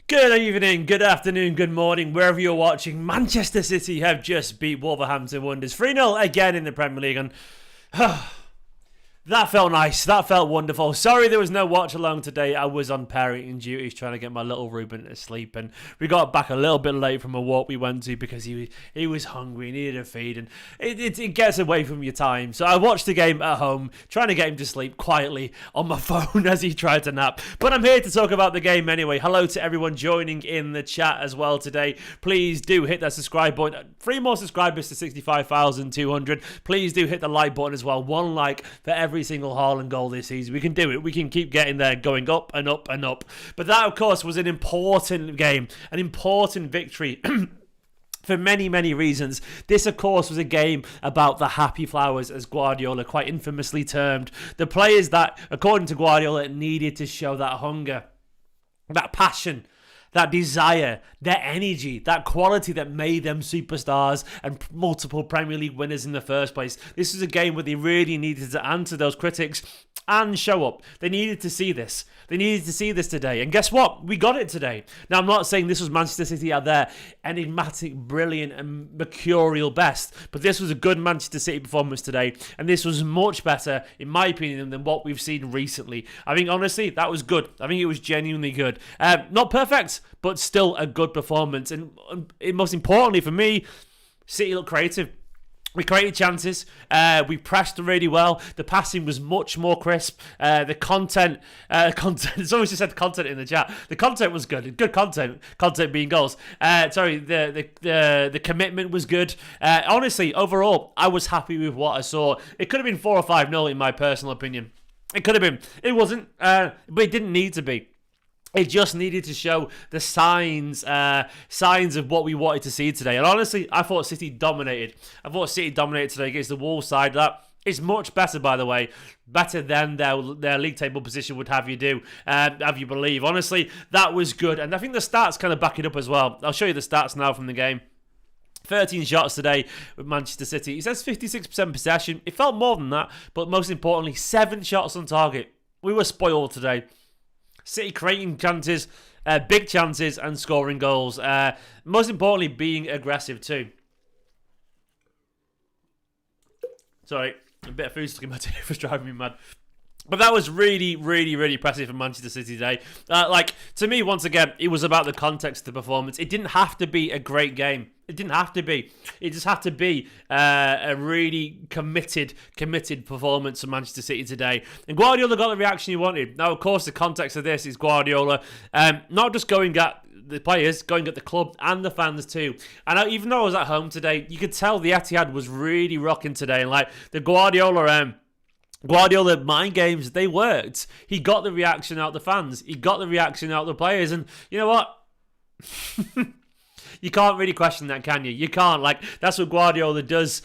Good evening, good afternoon, good morning, wherever you're watching. Manchester City have just beat Wolverhampton Wanderers 3-0 again in the Premier League. And that felt nice. That felt wonderful. Sorry there was no watch along today. I was on parenting duties trying to get my little Ruben to sleep. And we got back a little bit late from a walk we went to because he was hungry, needed a feed. And it gets away from your time. So I watched the game at home, trying to get him to sleep quietly on my phone as he tried to nap. But I'm here to talk about the game anyway. Hello to everyone joining in the chat as well today. Please do hit that subscribe button. 3 more subscribers to 65,200. Please do hit the like button as well. 1 like for every single Haaland goal this season. We can do it. We can keep getting there, going up and up and up. But that, of course, was an important game, an important victory. For many, many reasons. This, of course, was a game about the happy flowers, as Guardiola quite infamously termed. The players that, according to Guardiola, needed to show that hunger, that passion, that desire, that energy, that quality that made them superstars and multiple Premier League winners in the first place. This was a game where they really needed to answer those critics and show up. They needed to see this. They needed to see this today. And guess what? We got it today. Now, I'm not saying this was Manchester City at their enigmatic, brilliant and mercurial best, but this was a good Manchester City performance today. And this was much better, in my opinion, than what we've seen recently. I think, honestly, that was good. I think it was genuinely good. Not perfect, but still a good performance. And most importantly for me, City looked creative. We created chances. We pressed really well. The passing was much more crisp. The content. Someone just said content in the chat. The content was good. Good content. Content being goals. The commitment was good. Honestly, overall, I was happy with what I saw. It could have been 4 or 5-0 in my personal opinion. It could have been. It wasn't. But it didn't need to be. It just needed to show the signs of what we wanted to see today. And honestly, I thought City dominated. I thought City dominated today against the Wolves side. That is much better, by the way. Better than their league table position would have you do, have you believe. Honestly, that was good. And I think the stats kind of back it up as well. I'll show you the stats now from the game. 13 shots today with Manchester City. It says 56% possession. It felt more than that. But most importantly, 7 shots on target. We were spoiled today. City creating chances, big chances, and scoring goals. Most importantly, being aggressive too. Sorry, a bit of food stuck in my teeth was driving me mad. But that was really, really, really impressive for Manchester City today. To me, once again, it was about the context of the performance. It didn't have to be a great game. It didn't have to be. It just had to be a really committed performance from Manchester City today. And Guardiola got the reaction he wanted. Now, of course, the context of this is Guardiola not just going at the players, going at the club and the fans too. And even though I was at home today, you could tell the Etihad was really rocking today. And like the Guardiola mind games, they worked. He got the reaction out of the fans. He got the reaction out of the players. And you know what? You can't really question that, can you? You can't. That's what Guardiola does.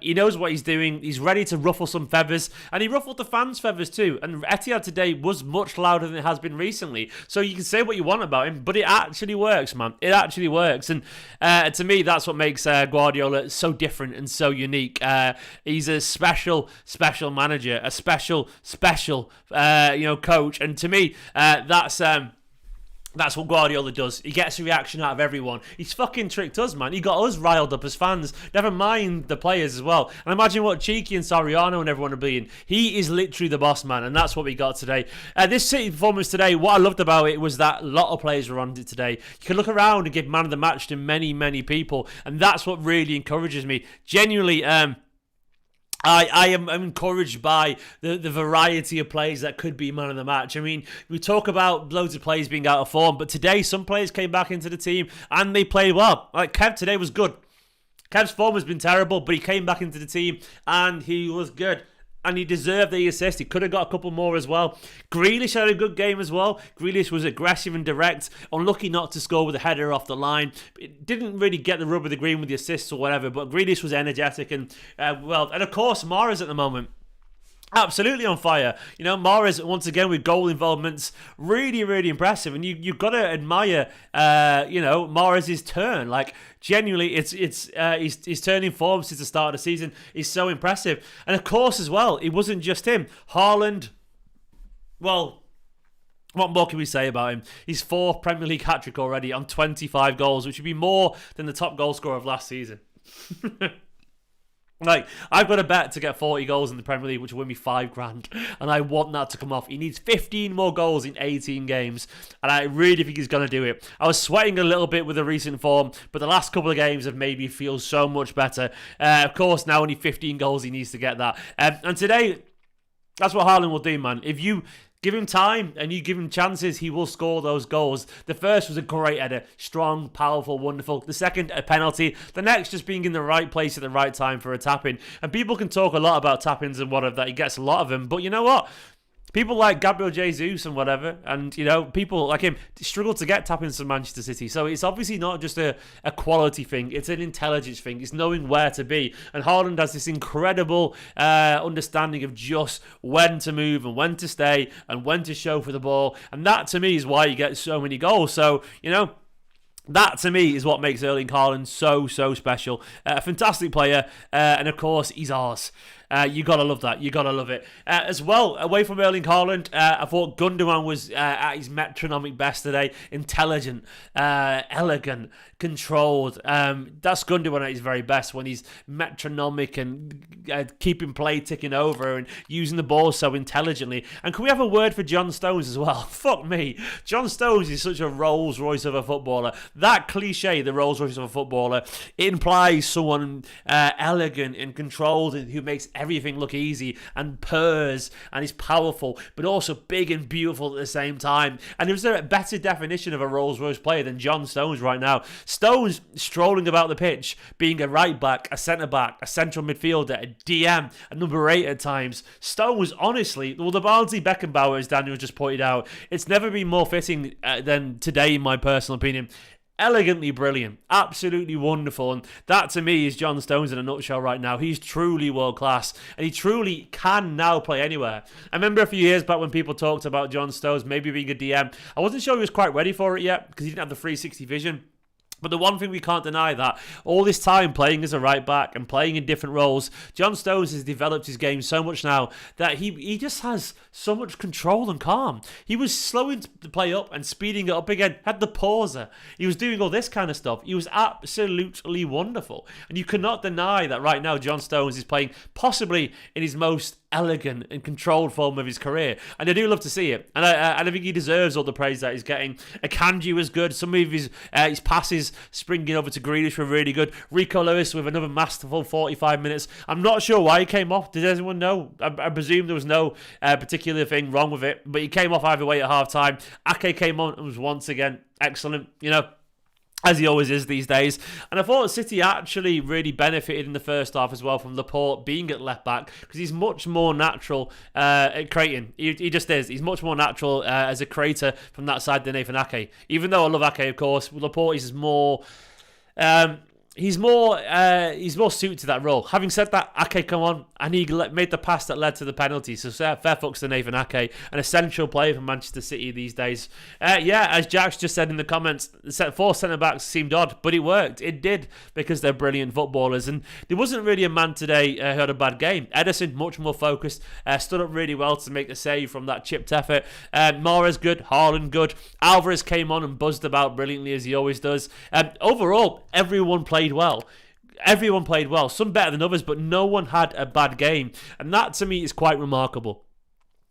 He knows what he's doing. He's ready to ruffle some feathers. And he ruffled the fans' feathers too. And Etihad today was much louder than it has been recently. So you can say what you want about him, but it actually works, man. It actually works. And to me, that's what makes Guardiola so different and so unique. He's a special manager, a special coach. And to me, that's what Guardiola does. He gets a reaction out of everyone. He's fucking tricked us, man. He got us riled up as fans. Never mind the players as well. And imagine what Cheeky and Soriano and everyone are being. He is literally the boss, man. And that's what we got today. This City performance today, what I loved about it was that a lot of players were on it today. You can look around and give man of the match to many, many people. And that's what really encourages me. Genuinely, I am encouraged by the variety of players that could be man of the match. I mean, we talk about loads of players being out of form, but today some players came back into the team and they played well. Like Kev today was good. Kev's form has been terrible, but he came back into the team and he was good. And he deserved the assist. He could have got a couple more as well. Grealish had a good game as well. Grealish was aggressive and direct. Unlucky not to score with a header off the line. It didn't really get the rub of the green with the assists or whatever. But Grealish was energetic and and of course Mahrez at the moment. Absolutely on fire. You know, Mahrez, once again, with goal involvements, really, really impressive. And you've got to admire, Mahrez's turn. Like, genuinely, his turning form since the start of the season is so impressive. And of course, as well, it wasn't just him. Haaland, well, What more can we say about him? He's 4th Premier League hat-trick already on 25 goals, which would be more than the top goal scorer of last season. Like, I've got a bet to get 40 goals in the Premier League, which will win me $5,000, and I want that to come off. He needs 15 more goals in 18 games, and I really think he's going to do it. I was sweating a little bit with the recent form, but the last couple of games have made me feel so much better. Of course, now only 15 goals, he needs to get that. And today, that's what Haaland will do, man. If you give him time and you give him chances, he will score those goals. The first was a great header. Strong, powerful, wonderful. The second, a penalty. The next, just being in the right place at the right time for a tap-in. And people can talk a lot about tap-ins and whatever, that he gets a lot of them. But you know what? People like Gabriel Jesus and whatever, and, you know, people like him struggle to get tap-ins from Manchester City. So it's obviously not just a quality thing. It's an intelligence thing. It's knowing where to be. And Haaland has this incredible understanding of just when to move and when to stay and when to show for the ball. And that, to me, is why you get so many goals. So, you know, that, to me, is what makes Erling Haaland so, so special. A fantastic player, and, of course, he's ours. You gotta love that. You gotta love it. As well, away from Erling Haaland, I thought Gundogan was at his metronomic best today. Intelligent, elegant, controlled. That's Gundogan at his very best, when he's metronomic and keeping play ticking over and using the ball so intelligently. And can we have a word for John Stones as well? Fuck me. John Stones is such a Rolls Royce of a footballer. That cliche, the Rolls Royce of a footballer, it implies someone elegant and controlled and who makes everything look easy and purrs and is powerful, but also big and beautiful at the same time. And is there a better definition of a Rolls Royce player than John Stones right now? Stones strolling about the pitch, being a right back, a centre back, a central midfielder, a DM, a number 8 at times. Stones, honestly, well, the Barnsley Beckenbauer, as Daniel just pointed out, it's never been more fitting than today, in my personal opinion. Elegantly brilliant, absolutely wonderful, and that, to me, is John Stones in a nutshell right now. He's truly world class, and he truly can now play anywhere. I remember a few years back when people talked about John Stones maybe being a DM. I wasn't sure he was quite ready for it yet, because he didn't have the 360 vision. But the one thing we can't deny, that all this time playing as a right back and playing in different roles, John Stones has developed his game so much now that he just has so much control and calm. He was slowing the play up and speeding it up again, had the pauser. He was doing all this kind of stuff. He was absolutely wonderful. And you cannot deny that right now John Stones is playing possibly in his most elegant and controlled form of his career, and I do love to see it, and I think he deserves all the praise that he's getting. Akanji was good. Some of his passes springing over to Grealish were really good. Rico Lewis with another masterful 45 minutes. I'm not sure why he came off. Did anyone know? I presume there was no particular thing wrong with it, but he came off either way at half time. Ake came on and was once again excellent, you know, as he always is these days. And I thought City actually really benefited in the first half as well from Laporte being at left back, because he's much more natural at creating. He just is. He's much more natural as a creator from that side than Nathan Ake. Even though I love Ake, of course, Laporte is more... He's more suited to that role. Having said that, Ake come on and he made the pass that led to the penalty. So fair fucks to Nathan Ake, an essential player for Manchester City these days. As Jax just said in the comments, 4 centre-backs seemed odd, but it worked. It did, because they're brilliant footballers. And there wasn't really a man today who had a bad game. Ederson, much more focused, stood up really well to make the save from that chipped effort. Mahrez good, Haaland good. Alvarez came on and buzzed about brilliantly, as he always does. Overall, everyone played well. Everyone played well. Some better than others, but no one had a bad game. And that, to me, is quite remarkable.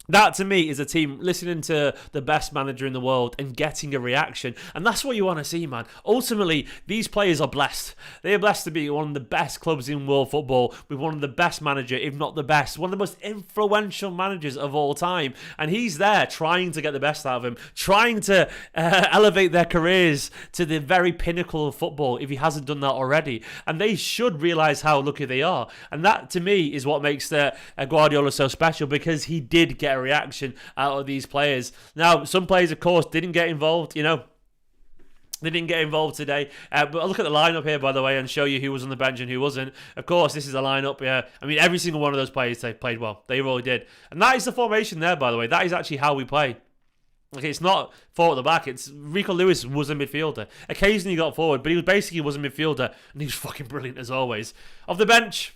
That, to me, is a team listening to the best manager in the world and getting a reaction. And that's what you want to see, man. Ultimately, these players are blessed. They are blessed to be one of the best clubs in world football, with one of the best manager, if not the best, one of the most influential managers of all time. And he's there trying to get the best out of him, trying to elevate their careers to the very pinnacle of football, if he hasn't done that already. And they should realise how lucky they are. And that, to me, is what makes Guardiola so special, because he did get a reaction out of these players. Now, some players, of course, didn't get involved, you know. They didn't get involved today. But I'll look at the lineup here, by the way, and show you who was on the bench and who wasn't. Of course, this is a lineup. Yeah, I mean, every single one of those players, they played well. They really did. And that is the formation there, by the way. That is actually how we play. Okay, it's not 4 at the back. It's Rico Lewis was a midfielder. Occasionally he got forward, but he was a midfielder, and he was fucking brilliant as always. Off the bench,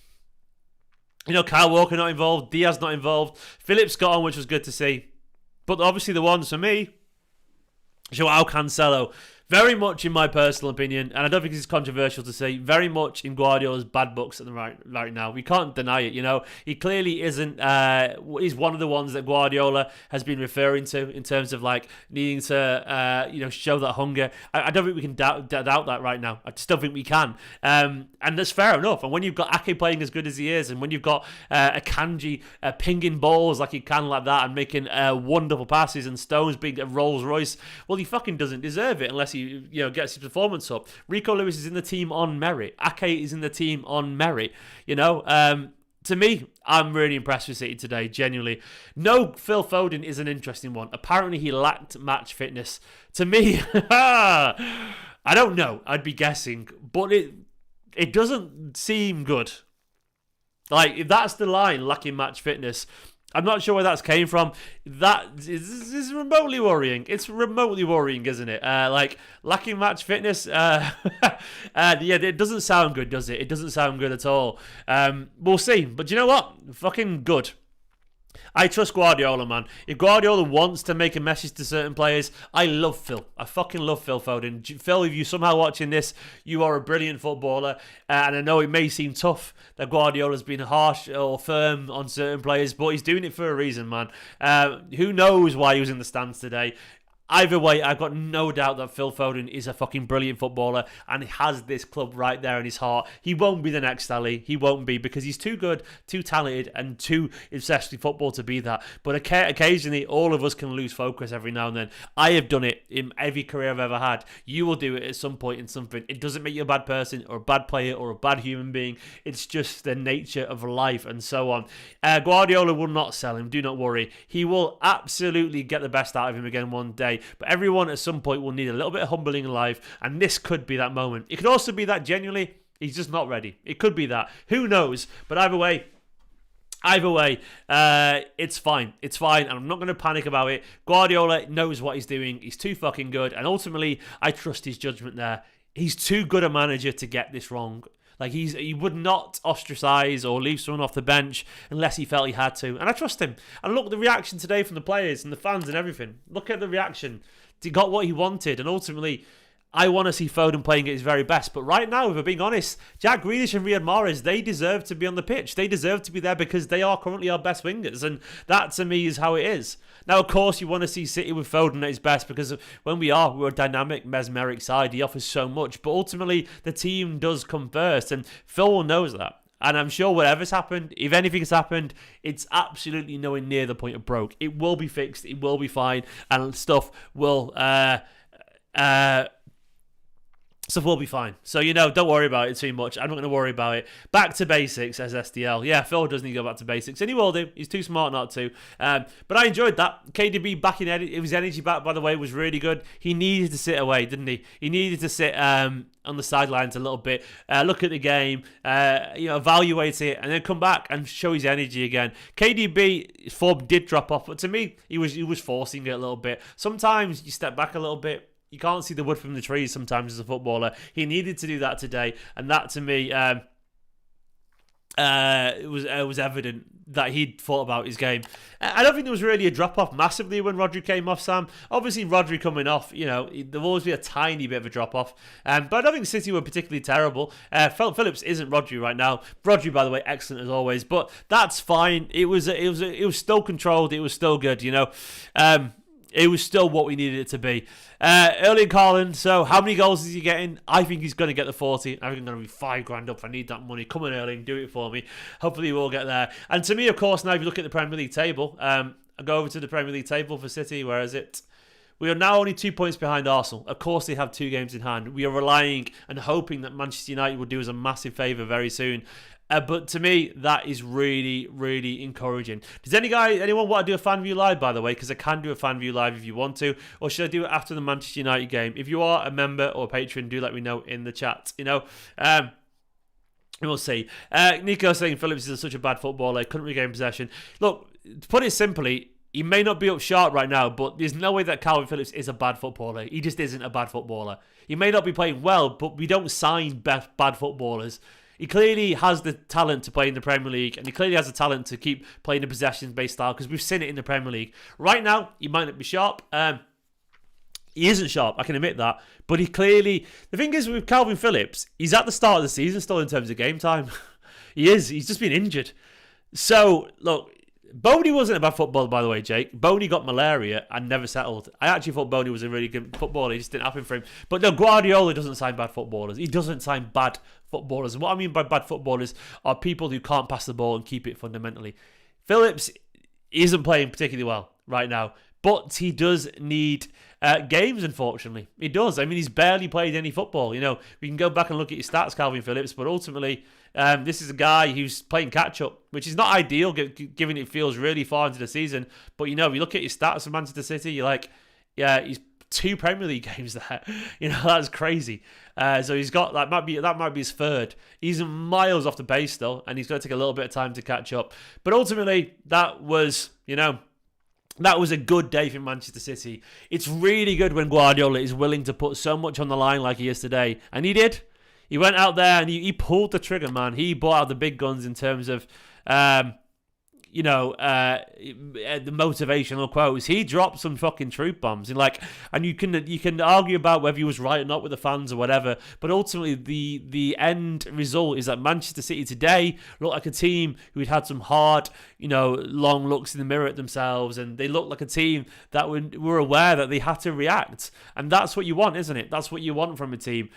you know, Kyle Walker not involved, Diaz not involved, Phillips got on, which was good to see. But obviously the ones for me, Joao Cancelo, very much in my personal opinion, and I don't think it's controversial to say, very much in Guardiola's bad books at the right now. We can't deny it, you know. He clearly isn't, he's one of the ones that Guardiola has been referring to in terms of like needing to, show that hunger. I don't think we can doubt that right now. I just don't think we can. And that's fair enough. And when you've got Ake playing as good as he is, and when you've got Akanji pinging balls like he can like that and making wonderful passes, and Stones being a Rolls Royce, well, he fucking doesn't deserve it unless he gets his performance up. Rico Lewis is in the team on merit. Ake is in the team on merit. To me, I'm really impressed with City today, genuinely. No, Phil Foden is an interesting one. Apparently, he lacked match fitness. To me, I don't know. I'd be guessing, but it doesn't seem good. Like, if that's the line, lacking match fitness, I'm not sure where that's came from. That is remotely worrying. It's remotely worrying, isn't it? Lacking match fitness. It doesn't sound good, does it? It doesn't sound good at all. We'll see. But you know what? Fucking good. I trust Guardiola, man. If Guardiola wants to make a message to certain players, I love Phil. I fucking love Phil Foden. Phil, if you're somehow watching this, you are a brilliant footballer. And I know it may seem tough that Guardiola's been harsh or firm on certain players, but he's doing it for a reason, man. Who knows why he was in the stands today? Either way, I've got no doubt that Phil Foden is a fucking brilliant footballer and he has this club right there in his heart. He won't be the next Ali. He won't be, because he's too good, too talented, and too obsessed with football to be that. But occasionally, all of us can lose focus every now and then. I have done it in every career I've ever had. You will do it at some point in something. It doesn't make you a bad person or a bad player or a bad human being. It's just the nature of life and so on. Guardiola will not sell him. Do not worry. He will absolutely get the best out of him again one day. But everyone at some point will need a little bit of humbling in life, and this could be that moment. It could also be that genuinely he's just not ready. It could be that. Who knows? But either way, it's fine. It's fine, and I'm not going to panic about it. Guardiola knows what he's doing. He's too fucking good, and ultimately, I trust his judgment there. He's too good a manager to get this wrong. Like, he would not ostracize or leave someone off the bench unless he felt he had to. And I trust him. And look, the reaction today from the players and the fans and everything. Look at the reaction. He got what he wanted. And ultimately, I want to see Foden playing at his very best. But right now, if we're being honest, Jack Grealish and Riyad Mahrez, they deserve to be on the pitch. They deserve to be there because they are currently our best wingers. And that, to me, is how it is. Now, of course, you want to see City with Foden at his best because when we're a dynamic, mesmeric side. He offers so much. But ultimately, the team does come first. And Phil knows that. And I'm sure whatever's happened, if anything's happened, it's absolutely nowhere near the point of broke. It will be fixed. It will be fine. And stuff will be fine. So, don't worry about it too much. I'm not going to worry about it. Back to basics, as SDL. Yeah, Phil does need to go back to basics. And he will do. He's too smart not to. But I enjoyed that. KDB back in his energy back, by the way, was really good. He needed to sit away, didn't he? He needed to sit on the sidelines a little bit, look at the game, evaluate it, and then come back and show his energy again. KDB's form did drop off, but to me, he was forcing it a little bit. Sometimes you step back a little bit. You can't see the wood from the trees sometimes as a footballer. He needed to do that today, and that to me, it was evident that he'd thought about his game. I don't think there was really a drop-off massively when Rodri came off, Sam. Obviously, Rodri coming off, there'll always be a tiny bit of a drop-off. But I don't think City were particularly terrible. Phillips isn't Rodri right now. Rodri, by the way, excellent as always. But that's fine. It was still controlled. It was still good, It was still what we needed it to be. Erling Haaland, so how many goals is he getting? I think he's going to get the 40. I think I'm going to be $5,000 up. I need that money. Come on, Erling, do it for me. Hopefully we'll get there. And to me, of course, now if you look at the Premier League table, I go over to the Premier League table for City. Where is it? We are now only 2 points behind Arsenal. Of course, they have 2 games in hand. We are relying and hoping that Manchester United will do us a massive favour very soon. But to me, that is really, really encouraging. Does anyone want to do a fan view live, by the way? Because I can do a fan view live if you want to. Or should I do it after the Manchester United game? If you are a member or a patron, do let me know in the chat. We'll see. Nico saying Phillips is such a bad footballer. Couldn't regain possession. Look, to put it simply, he may not be up sharp right now, but there's no way that Calvin Phillips is a bad footballer. He just isn't a bad footballer. He may not be playing well, but we don't sign bad footballers. He clearly has the talent to play in the Premier League, and he clearly has the talent to keep playing a possession-based style, because we've seen it in the Premier League. Right now, he might not be sharp. He isn't sharp, I can admit that. But he clearly... The thing is with Calvin Phillips, he's at the start of the season still in terms of game time. He is. He's just been injured. So, look, Boney wasn't a bad footballer, by the way, Jake. Boney got malaria and never settled. I actually thought Boney was a really good footballer. It just didn't happen for him. But no, Guardiola doesn't sign bad footballers. He doesn't sign bad footballers. And what I mean by bad footballers are people who can't pass the ball and keep it fundamentally. Phillips isn't playing particularly well right now, but he does need games, unfortunately. He does. I mean, he's barely played any football. You know, we can go back and look at his stats, Calvin Phillips, but ultimately... this is a guy who's playing catch-up, which is not ideal, given it feels really far into the season. But, you know, if you look at his stats for Manchester City, you're like, yeah, he's 2 Premier League games there. You know, that's crazy. So he's got, that might be his third. He's miles off the pace still, and he's going to take a little bit of time to catch up. But ultimately, that was, you know, that was a good day for Manchester City. It's really good when Guardiola is willing to put so much on the line like he is today. And he did. He went out there and he pulled the trigger, man. He brought out the big guns in terms of, the motivational quotes. He dropped some fucking truth bombs, and you can argue about whether he was right or not with the fans or whatever. But ultimately, the end result is that Manchester City today looked like a team who had some hard, long looks in the mirror at themselves, and they looked like a team that were aware that they had to react, and that's what you want, isn't it? That's what you want from a team.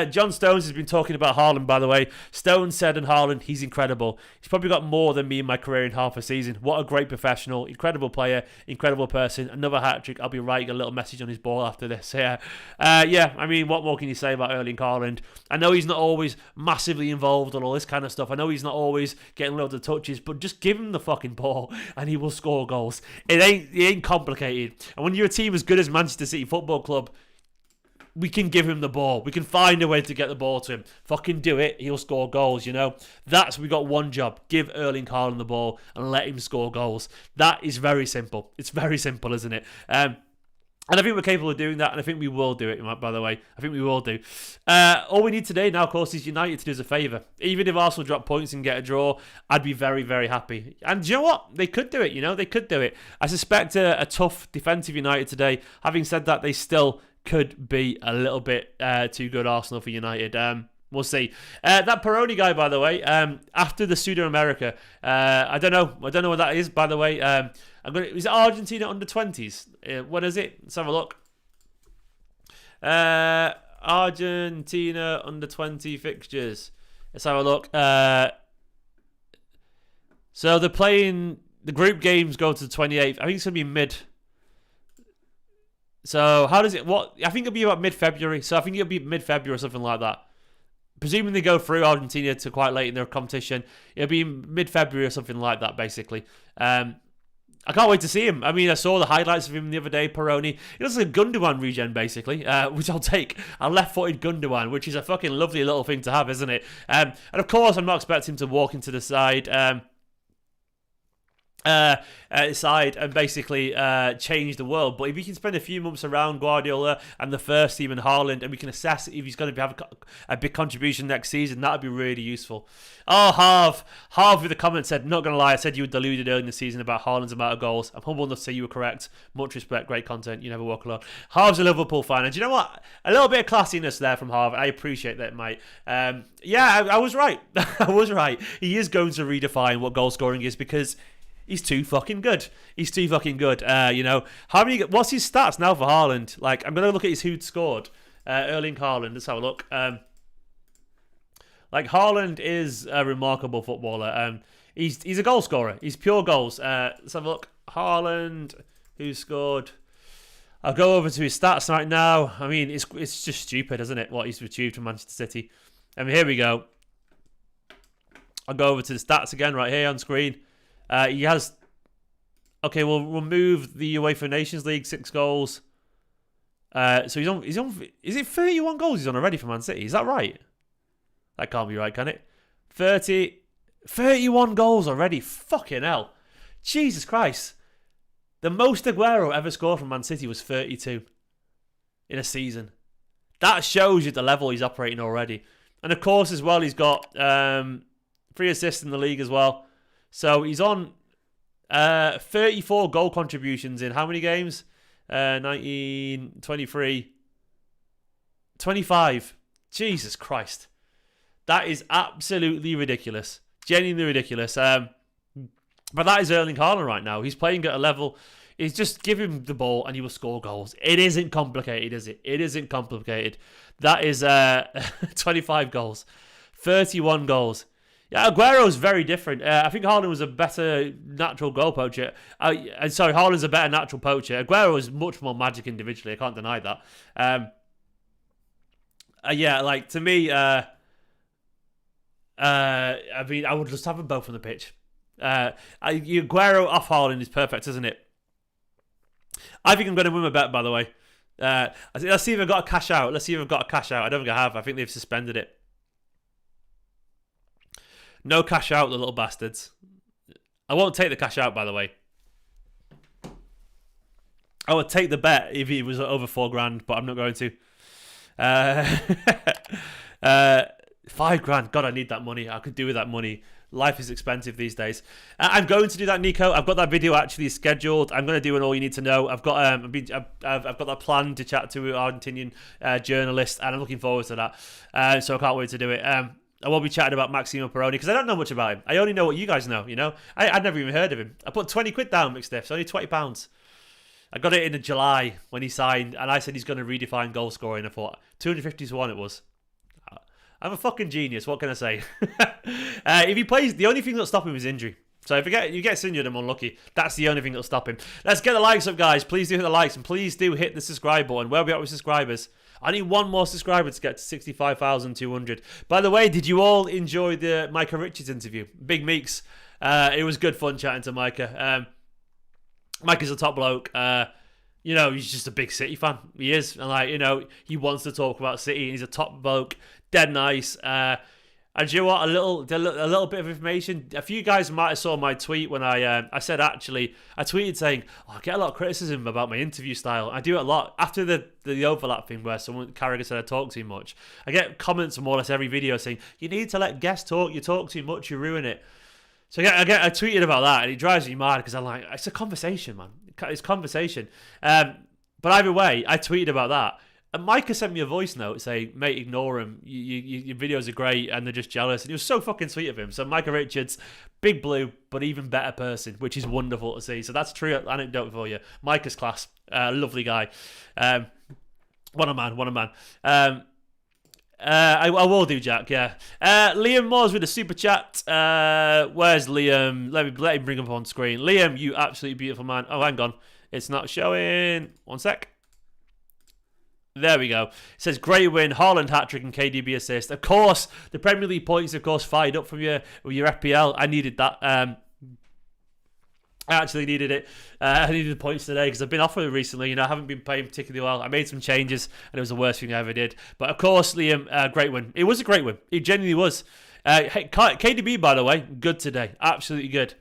John Stones has been talking about Haaland, by the way. Stones said in Haaland, he's incredible. He's probably got more than me in my career in half a season. What a great professional, incredible player, incredible person. Another hat-trick. I'll be writing a little message on his ball after this. Yeah, I mean, what more can you say about Erling Haaland? I know he's not always massively involved on all this kind of stuff. I know he's not always getting loads of touches, but just give him the fucking ball and he will score goals. It ain't complicated. And when you're a team as good as Manchester City Football Club, we can give him the ball. We can find a way to get the ball to him. Fucking do it. He'll score goals, we got one job. Give Erling Haaland the ball and let him score goals. That is very simple. It's very simple, isn't it? And I think we're capable of doing that, and I think we will do it, by the way. I think we will do. All we need today now, of course, is United to do us a favour. Even if Arsenal drop points and get a draw, I'd be very, very happy. And do you know what? They could do it, They could do it. I suspect a tough defensive United today. Having said that, they still could be a little bit too good Arsenal for United. We'll see. That Peroni guy, by the way, after the Sudan America, I don't know what that is, by the way. Is it Argentina under 20s? What is it? Let's have a look. Argentina under 20 fixtures. Let's have a look. So they're playing, the group games go to the 28th. I think it's going to be mid. So how does it, I think it'll be about mid-February. So I think it'll be mid-February or something like that. Presuming they go through Argentina to quite late in their competition, it'll be mid-February or something like that, basically. I can't wait to see him. I mean, I saw the highlights of him the other day, Peroni. He looks like a Gundogan regen, basically, which I'll take. A left-footed Gundogan, which is a fucking lovely little thing to have, isn't it? And of course, I'm not expecting him to walk into the side. Side and basically change the world. But if we can spend a few months around Guardiola and the first team and Haaland, and we can assess if he's going to have a big contribution next season, that would be really useful. Oh, Harv with the comment said, not going to lie, I said you were deluded early in the season about Haaland's amount of goals. I'm humble enough to say you were correct. Much respect, great content, you never walk alone. Harv's a Liverpool fan, and do you know what? A little bit of classiness there from Harv. I appreciate that, mate. I was right. I was right. He is going to redefine what goal scoring is, because he's too fucking good. He's too fucking good. What's his stats now for Haaland? I'm going to look at his who'd scored. Erling Haaland. Let's have a look. Haaland is a remarkable footballer. He's a goal scorer. He's pure goals. Let's have a look. Haaland, who scored? I'll go over to his stats right now. I mean, it's just stupid, isn't it, what he's achieved for Manchester City? I mean, here we go. I'll go over to the stats again right here on screen. He has... Okay, we'll remove the UEFA Nations League, 6 goals. So he's on... Is it 31 goals he's on already for Man City? Is that right? That can't be right, can it? 31 goals already. Fucking hell. Jesus Christ. The most Aguero ever scored from Man City was 32 in a season. That shows you the level he's operating already. And of course, as well, he's got 3 assists in the league as well. So he's on 34 goal contributions in how many games? 19, 23, 25. Jesus Christ. That is absolutely ridiculous. Genuinely ridiculous. But that is Erling Haaland right now. He's playing at a level. He's just give him the ball and he will score goals. It isn't complicated, is it? It isn't complicated. That is 25 goals. 31 goals. Yeah, Aguero's very different. I think Haaland was a better natural goal poacher. Haaland's a better natural poacher. Aguero is much more magic individually. I can't deny that. To me, I mean, I would just have them both on the pitch. Aguero off Haaland is perfect, isn't it? I think I'm going to win my bet, by the way. Let's see if I've got a cash out. I don't think I have. I think they've suspended it. No cash out, the little bastards. I won't take the cash out, by the way. I would take the bet if it was over $4,000, but I'm not going to. $5,000. God, I need that money. I could do with that money. Life is expensive these days. I'm going to do that, Nico. I've got that video actually scheduled. I'm going to do an all you need to know. I've got I've got that plan to chat to an Argentinian journalist, and I'm looking forward to that. So I can't wait to do it. I will be chatting about Maximo Peroni because I don't know much about him. I only know what you guys know. You know, I'd never even heard of him. I put 20 quid down, McStiffs. Only £20. I got it in July when he signed, and I said he's going to redefine goal scoring. I thought 250 to 1 it was. I'm a fucking genius. What can I say? If he plays, the only thing that'll stop him is injury. So if you get injured, I'm unlucky. That's the only thing that'll stop him. Let's get the likes up, guys. Please do hit the likes, and please do hit the subscribe button. Where are we at with subscribers? I need one more subscriber to get to 65,200. By the way, did you all enjoy the Micah Richards interview? Big Meeks. It was good fun chatting to Micah. Micah's a top bloke. He's just a big City fan. He is. And he wants to talk about City, and he's a top bloke. Dead nice. And you know what? A little bit of information. A few guys might have saw my tweet when I said, actually, I tweeted saying, I get a lot of criticism about my interview style. I do it a lot. After the overlap thing where Carragher said I talk too much, I get comments on more or less every video saying, you need to let guests talk. You talk too much, you ruin it. So I tweeted about that, and it drives me mad because I'm like, it's a conversation, man. It's conversation. But either way, I tweeted about that. And Micah sent me a voice note saying, mate, ignore him. Your videos are great and they're just jealous. And it was so fucking sweet of him. So Micah Richards, big blue, but even better person, which is wonderful to see. So that's a true anecdote for you. Micah's class. Lovely guy. What a man. I will do, Jack, yeah. Liam Moores with a super chat. Where's Liam? Let him bring him up on screen. Liam, you absolutely beautiful man. Oh, hang on. It's not showing. One sec. There we go. It says, great win, Haaland hat-trick and KDB assist. Of course, the Premier League points, of course, fired up from your FPL. I needed that. I actually needed it. I needed the points today because I've been off of it recently. I haven't been playing particularly well. I made some changes, and it was the worst thing I ever did. But, of course, Liam, great win. It was a great win. It genuinely was. Hey, KDB, by the way, good today. Absolutely good.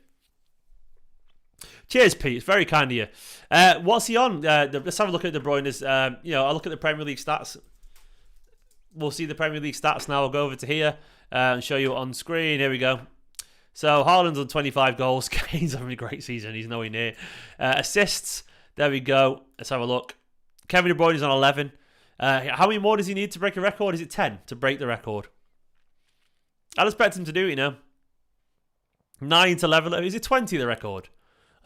Cheers, Pete. It's very kind of you. What's he on? Let's have a look at De Bruyne's. I'll look at the Premier League stats. We'll see the Premier League stats now. I'll go over to here and show you on screen. Here we go. So Haaland's on 25 goals. Kane's having a great season. He's nowhere near. Assists. There we go. Let's have a look. Kevin De Bruyne is on 11. How many more does he need to break a record? Is it 10 to break the record? I'd expect him to do it, 9 to 11. Is it 20 the record?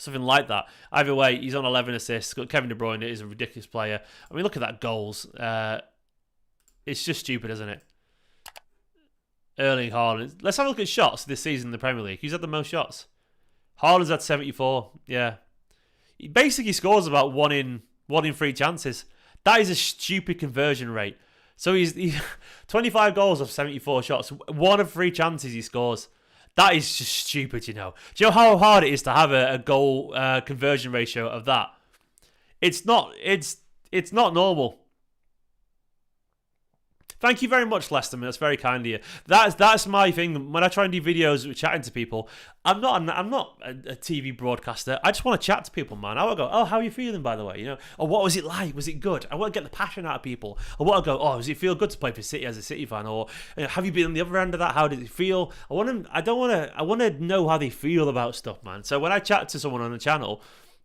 Something like that. Either way, he's on 11 assists. Kevin De Bruyne is a ridiculous player. I mean, look at that goals. It's just stupid, isn't it? Erling Haaland. Let's have a look at shots this season in the Premier League. Who's had the most shots? Haaland's had 74. Yeah. He basically scores about one in 3 chances. That is a stupid conversion rate. So he's 25 goals off 74 shots. 1 of 3 chances he scores. That is just stupid, Do you know how hard it is to have a goal conversion ratio of that? It's not normal. Thank you very much, Lester. That's very kind of you. That's my thing. When I try and do videos with chatting to people, I'm not a TV broadcaster. I just want to chat to people, man. I want to go, oh, how are you feeling, by the way? You know, or what was it like? Was it good? I want to get the passion out of people. I want to go, oh, does it feel good to play for City as a City fan? Or have you been on the other end of that? How did it feel? I want to know how they feel about stuff, man. So when I chat to someone on the channel,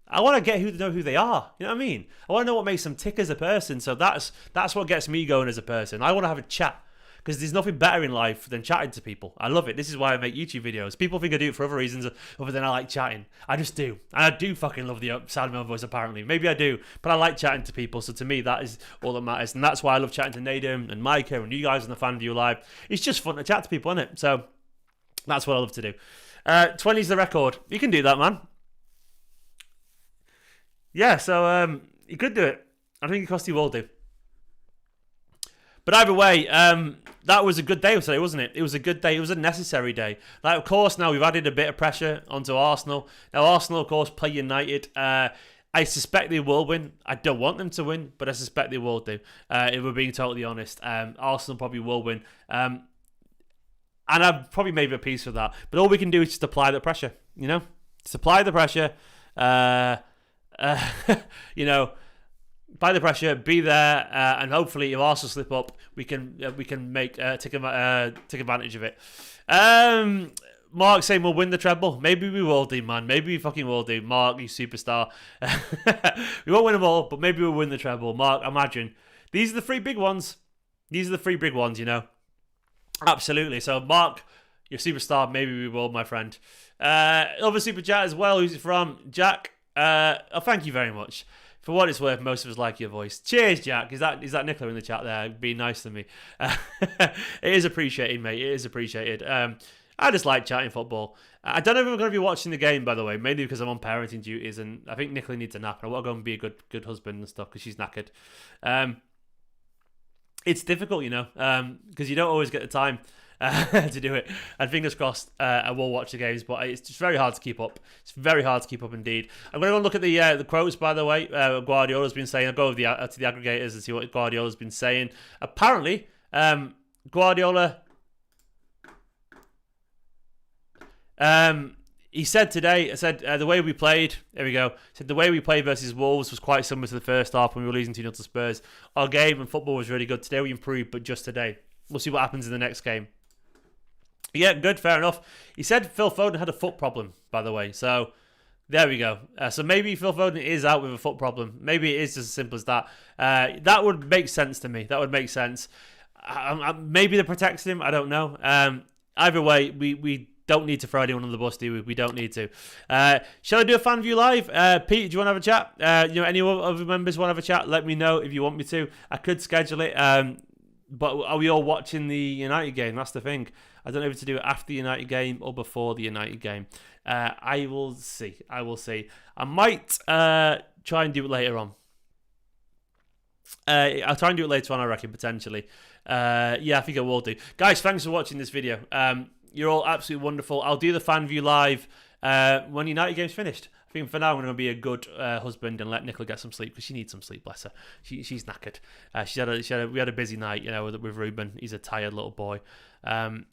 I want to know who they are. You know what I mean? I want to know what makes them tick as a person. So that's what gets me going as a person. I want to have a chat. Because there's nothing better in life than chatting to people. I love it. This is why I make YouTube videos. People think I do it for other reasons other than I like chatting. I just do. And I do fucking love the sound of my voice, apparently. Maybe I do. But I like chatting to people. So to me, that is all that matters. And that's why I love chatting to Nadim and Micah and you guys on the Fan View Live. It's just fun to chat to people, isn't it? So that's what I love to do. 20's the record. You can do that, man. Yeah, so you could do it. I think Costi will do. But either way, that was a good day today, wasn't it? It was a good day. It was a necessary day. Like, of course, now we've added a bit of pressure onto Arsenal. Now, Arsenal, of course, play United. I suspect they will win. I don't want them to win, but I suspect they will do. If we're being totally honest, Arsenal probably will win. And I've probably made a piece for that. But all we can do is just apply the pressure, you know? Just apply the pressure. You know, apply the pressure, be there, and hopefully, if Arsenal slip up, we can take advantage of it. Mark saying we'll win the treble. Maybe we will do, man. Maybe we fucking will do. Mark, you superstar. We won't win them all, but maybe we'll win the treble. Mark, imagine. These are the three big ones. You know. Absolutely. So, Mark, you're a superstar. Maybe we will, my friend. Other super chat as well. Who's it from? Jack. Thank you very much. For what it's worth, most of us like your voice. Cheers, Jack. Is that Nicola in the chat there? Being nice to me. It is appreciated, mate. It is appreciated. I just like chatting football. I don't know if I'm going to be watching the game, by the way, mainly because I'm on parenting duties and I think Nicola needs a nap. And I want to go and be a good husband and stuff because she's knackered. It's difficult, you know, because you don't always get the time to do it. And fingers crossed, I will watch the games, but it's just very hard to keep up. It's very hard to keep up indeed. I'm going to go and look at the quotes, by the way. Guardiola's been saying. I'll go to the aggregators and see what Guardiola's been saying. Apparently, Guardiola. He said today, the way we played, there we go, said the way we played versus Wolves was quite similar to the first half when we were losing 2-0 to Spurs. Our game and football was really good. Today we improved, but just today. We'll see what happens in the next game. Yeah, good, fair enough. He said Phil Foden had a foot problem, by the way. So, there we go. So maybe Phil Foden is out with a foot problem. Maybe it is just as simple as that. That would make sense to me. That would make sense. Maybe they protected him. I don't know. Either way, we don't need to throw anyone on the bus, do we? We don't need to. Shall I do a fan view live? Pete, do you want to have a chat? Any other members want to have a chat? Let me know if you want me to. I could schedule it. But are we all watching the United game? That's the thing. I don't know if to do it after the United game or before the United game. I will see. I might try and do it later on. I'll try and do it later on, I reckon, potentially. Yeah, I think I will do. Guys, thanks for watching this video. You're all absolutely wonderful. I'll do the fan view live when United game's finished. I think for now I'm going to be a good husband and let Nicola get some sleep because she needs some sleep, bless her. She's knackered. We had a busy night, you know, with Ruben. He's a tired little boy.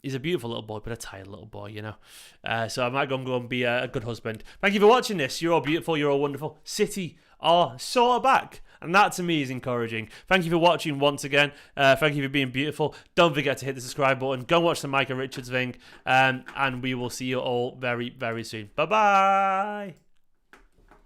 He's a beautiful little boy, but a tired little boy, you know. So I might go and be a good husband. Thank you for watching this. You're all beautiful. You're all wonderful. City are sort of back. And that to me is encouraging. Thank you for watching once again. Thank you for being beautiful. Don't forget to hit the subscribe button. Go and watch the Micah Richards thing. And we will see you all very, very soon. Bye-bye.